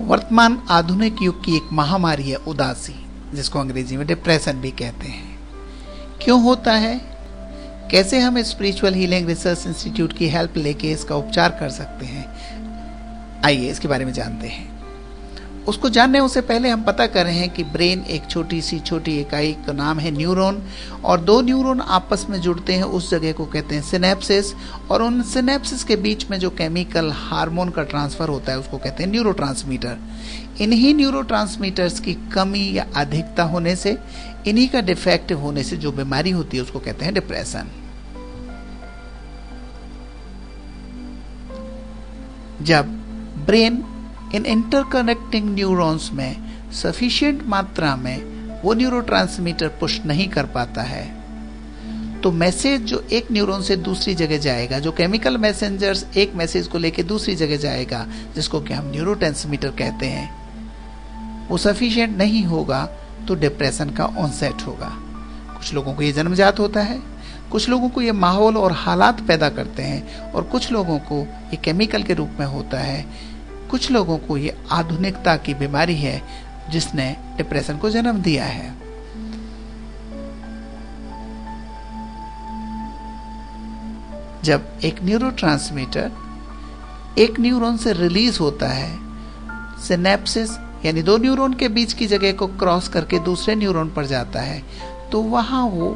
वर्तमान आधुनिक युग की एक महामारी है उदासी, जिसको अंग्रेजी में डिप्रेशन भी कहते हैं। क्यों होता है, कैसे हम स्पिरिचुअल हीलिंग रिसर्च इंस्टीट्यूट की हेल्प लेके इसका उपचार कर सकते हैं, आइए इसके बारे में जानते हैं। उसको जानने उससे पहले हम पता कर रहे हैं कि ब्रेन एक छोटी इकाई का नाम है न्यूरॉन, और दो न्यूरॉन आपस में जुड़ते हैं, उस जगह को कहते हैं सिनेप्सिस, और उन सिनेप्सिस के बीच में जो केमिकल हार्मोन का ट्रांसफर होता है उसको कहते हैं न्यूरोट्रांसमीटर। इन्हीं न्यूरोट्रांसमीटर्स की कमी या अधिकता होने से, इन्हीं का डिफेक्टिव होने से जो बीमारी होती है उसको कहते हैं डिप्रेशन। जब ब्रेन इन इंटरकनेक्टिंग न्यूरॉन्स में सफिशिएंट मात्रा में वो न्यूरोट्रांसमीटर पुश नहीं कर पाता है, तो मैसेज जो एक न्यूरॉन से दूसरी जगह जाएगा, जो केमिकल मैसेंजर्स एक मैसेज को लेकर दूसरी जगह जाएगा, जिसको कि हम न्यूरोट्रांसमीटर कहते हैं, वो सफिशिएंट नहीं होगा तो डिप्रेशन का ऑनसेट होगा। कुछ लोगों को ये जन्मजात होता है, कुछ लोगों को ये माहौल और हालात पैदा करते हैं, और कुछ लोगों को ये केमिकल के रूप में होता है, कुछ लोगों को ये आधुनिकता की बीमारी है जिसने डिप्रेशन को जन्म दिया है। जब एक न्यूरोट्रांसमीटर एक न्यूरॉन से रिलीज होता है, सिनेप्सिस यानी दो न्यूरॉन के बीच की जगह को क्रॉस करके दूसरे न्यूरॉन पर जाता है, तो वहां वो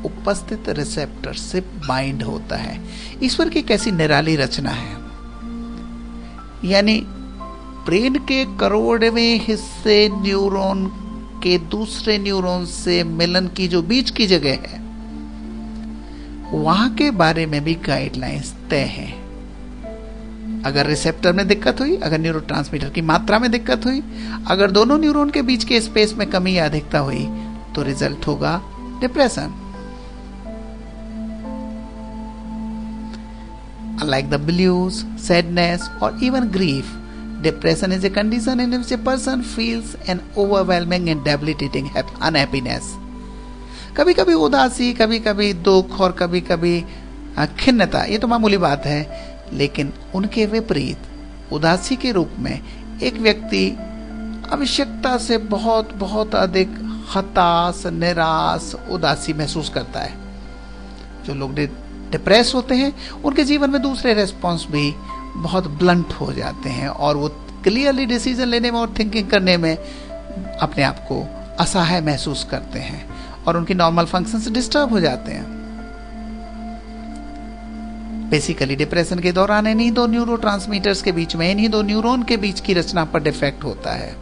उपस्थित रिसेप्टर से बाइंड होता है। ईश्वर की कैसी निराली रचना है, यानी ब्रेन के करोड़वें हिस्से न्यूरॉन के दूसरे न्यूरॉन से मिलन की जो बीच की जगह है, वहां के बारे में भी गाइडलाइंस तय हैं। अगर रिसेप्टर में दिक्कत हुई, अगर न्यूरोट्रांसमीटर की मात्रा में दिक्कत हुई, अगर दोनों न्यूरॉन के बीच के स्पेस में कमी या अधिकता हुई, तो रिजल्ट होगा depression. Unlike the blues, sadness, or even grief, depression is a condition in which a person feels an overwhelming and debilitating unhappiness. कभी कभी उदासी, कभी कभी दुख और कभी कभी खिन्नता, ये तो मामूली बात है, लेकिन उनके विपरीत उदासी के रूप में एक व्यक्ति आवश्यकता से बहुत बहुत अधिक हताश, निराश, उदासी महसूस करता है। जो लोग डिप्रेस होते हैं उनके जीवन में दूसरे रेस्पॉन्स भी बहुत ब्लंट हो जाते हैं, और वो क्लियरली डिसीजन लेने में और थिंकिंग करने में अपने आप को असहाय महसूस करते हैं, और उनकी नॉर्मल फंक्शंस डिस्टर्ब हो जाते हैं। बेसिकली डिप्रेशन के दौरान इन्हीं दो न्यूरोट्रांसमीटर्स के बीच में, इन्हीं दो न्यूरॉन के बीच की रचना पर डिफेक्ट होता है।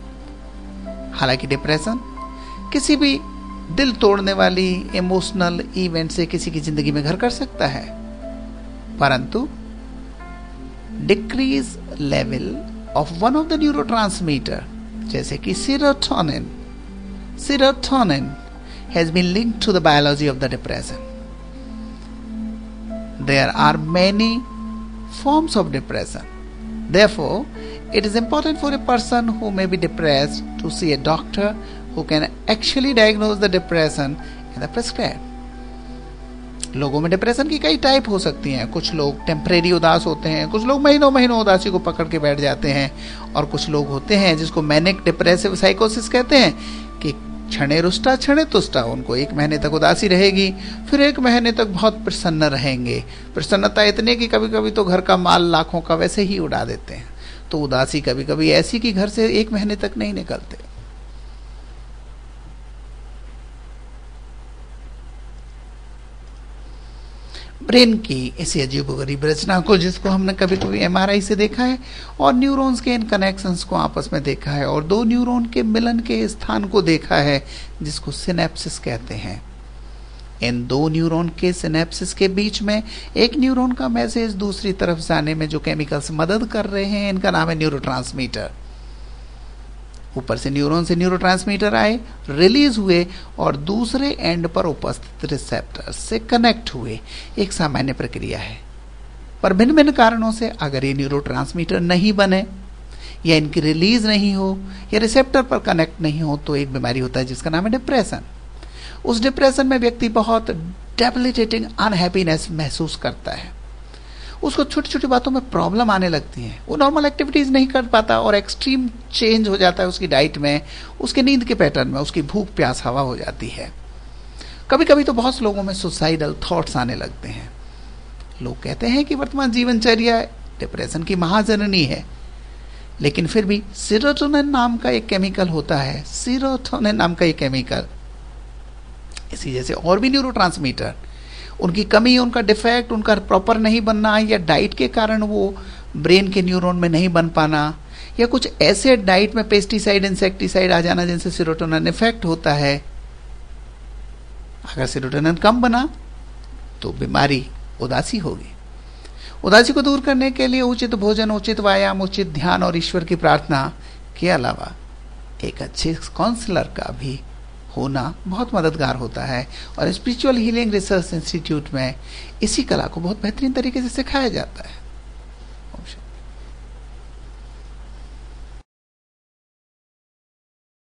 हालांकि डिप्रेशन किसी भी दिल तोड़ने वाली इमोशनल इवेंट से किसी की जिंदगी में घर कर सकता है, परंतु decrease level of one of the neurotransmitter, जैसे कि serotonin has been linked to the biology of the depression. There are many forms of depression. Therefore, it is important for a person who may be depressed to see a doctor who can actually diagnose the depression and prescribe. लोगों में depression की कई type हो सकती हैं। कुछ लोग temporary उदास होते हैं, कुछ लोग महीनों महीनों उदासी को पकड़ के बैठ जाते हैं, और कुछ लोग होते हैं जिसको मैनिक डिप्रेसिव साइकोसिस कहते हैं कि क्षणे रुष्टा क्षणे तुष्टा, उनको एक महीने तक उदासी रहेगी, फिर एक महीने तक बहुत प्रसन्न रहेंगे। प्रसन्नता इतने कि कभी कभी तो घर का माल लाखों का वैसे ही उड़ा देते हैं। तो उदासी कभी कभी ऐसी कि घर से एक महीने तक नहीं निकलते। ब्रेन की इसी अजीबोगरीब रचना को, जिसको हमने कभी कभी एमआरआई से देखा है, और न्यूरॉन्स के इन कनेक्शंस को आपस में देखा है, और दो न्यूरॉन के मिलन के स्थान को देखा है, जिसको सिनेप्सिस कहते हैं। इन दो न्यूरॉन के सिनेप्सिस के बीच में एक न्यूरॉन का मैसेज दूसरी तरफ जाने में जो केमिकल्स मदद कर रहे हैं, इनका नाम है न्यूरोट्रांसमीटर। ऊपर से न्यूरोट्रांसमीटर आए, रिलीज हुए, और दूसरे एंड पर उपस्थित रिसेप्टर से कनेक्ट हुए। एक सामान्य प्रक्रिया है, पर भिन्न भिन्न कारणों से अगर ये न्यूरोट्रांसमीटर नहीं बने, या इनकी रिलीज नहीं हो, या रिसेप्टर पर कनेक्ट नहीं हो, तो एक बीमारी होता है जिसका नाम है डिप्रेशन। उस डिप्रेशन में व्यक्ति बहुत डेबिलिटेटिंग अनहैप्पीनेस महसूस करता है। उसको छोटी छोटी बातों में प्रॉब्लम आने लगती है, वो नॉर्मल एक्टिविटीज नहीं कर पाता और एक्सट्रीम चेंज हो जाता है उसकी डाइट में, उसके नींद के पैटर्न में, उसकी भूख प्यास हवा हो जाती है। कभी कभी तो बहुत लोगों में सुसाइडल थॉट्स आने लगते हैं। लोग कहते हैं कि वर्तमान जीवनचर्या डिप्रेशन की महाजननी है, लेकिन फिर भी सीरोटोनिन नाम का एक केमिकल होता है, सीरोटोनिन नाम का एक केमिकल, इसी जैसे और भी न्यूरोट्रांसमीटर, उनकी कमी, उनका डिफेक्ट, उनका प्रॉपर नहीं बनना, या डाइट के कारण वो ब्रेन के न्यूरॉन में नहीं बन पाना, या कुछ ऐसे डाइट में पेस्टिसाइड इंसेक्टिसाइड आ जाना जिनसे सीरोटोनिन इफेक्ट होता है। अगर सीरोटोनिन कम बना तो बीमारी उदासी होगी। उदासी को दूर करने के लिए उचित भोजन, उचित व्यायाम, उचित ध्यान और ईश्वर की प्रार्थना के अलावा एक अच्छे काउंसलर का भी होना बहुत मददगार होता है। और स्पिरिचुअल हीलिंग रिसर्च इंस्टीट्यूट में इसी कला को बहुत बेहतरीन तरीके से सिखाया जाता है।